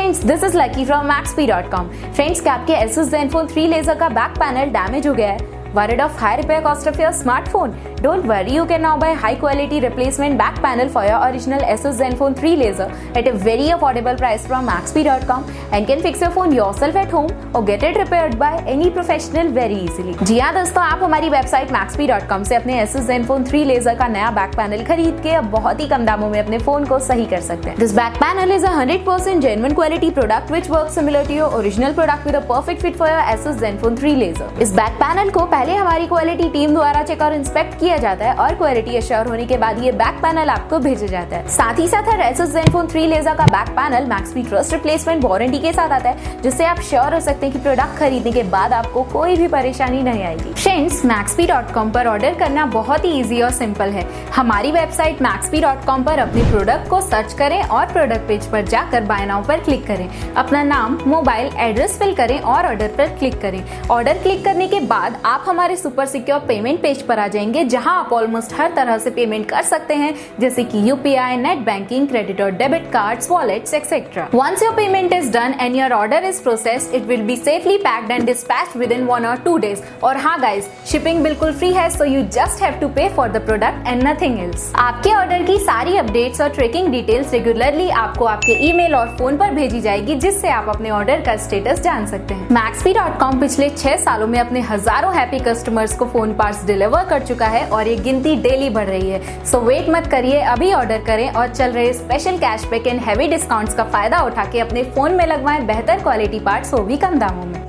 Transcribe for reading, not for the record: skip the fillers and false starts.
Friends, this is lucky from Maxbhi.com। Friends, क्या आपके Asus Zenfone 3 laser का back panel damage हो गया है? Worried of high repair cost of your smartphone? Don't worry, you can now buy high quality replacement back panel for your original Asus Zenfone 3 laser at a very affordable price from Maxbhi.com and can fix your phone yourself at home or get it repaired by any professional very easily। जी हाँ दोस्तों, आप हमारी website Maxbhi.com से अपने Asus Zenfone 3 laser का नया back panel खरीद के अब बहुत ही कम दामों में अपने फोन को सही कर सकते हैं। This back panel is a 100% genuine quality product which works similar to your original product with a perfect fit for your Asus Zenfone 3 laser। इस बैक पैनल को पहले हमारी क्वालिटी टीम द्वारा चेक और इंस्पेक्ट किया जाता है और क्वालिटी एश्योर होने के बाद ये बैक पैनल आपको भेजा जाता है। साथ ही साथ Asus Zenfone 3 लेजर का back panel Maxbhi trust replacement warranty के साथ आता है, जिससे आप श्योर हो सकते हैं कि प्रोडक्ट खरीदने के बाद आपको कोई भी परेशानी नहीं आएगी। फ्रेंड्स, Maxbhi.com पर ऑर्डर करना बहुत ही इजी और सिंपल है। हमारी वेबसाइट Maxbhi.com पर अपने प्रोडक्ट को सर्च करें और प्रोडक्ट पेज पर जाकर बाय नाउ पर क्लिक करें। अपना नाम, मोबाइल, एड्रेस फिल करें और ऑर्डर पर क्लिक करें। ऑर्डर क्लिक करने के बाद आप हमारे सुपर सिक्योर पेमेंट पेज पर आ जाएंगे, जहां आप ऑलमोस्ट हर तरह से पेमेंट कर सकते हैं, जैसे कि यूपीआई, नेट बैंकिंग, क्रेडिट और debit cards, wallets etcetera. Once your payment is done and your order is processed, it will be safely packed and dispatched within 1 or 2 days। और हाँ गाइस, शिपिंग बिल्कुल free है, so you just have to pay for the product and nothing else। आपके order की सारी updates और tracking details regularly आपको आपके ईमेल और फोन पर भेजी जाएगी, जिससे आप अपने ऑर्डर का स्टेटस जान सकते हैं। Maxbhi.com पिछले 6 सालों में अपने हजारों हैप्पी कस्टमर्स को फोन पार्ट्स डिलीवर कर चुका है और ये गिनती डेली बढ़ रही है। सो वेट मत करिए, अभी ऑर्डर करें और चल रहे special cashback and heavy discounts का फायदा उठा के अपने फोन में लगवाएं बेहतर क्वालिटी पार्ट्स, वो भी कम दामों में।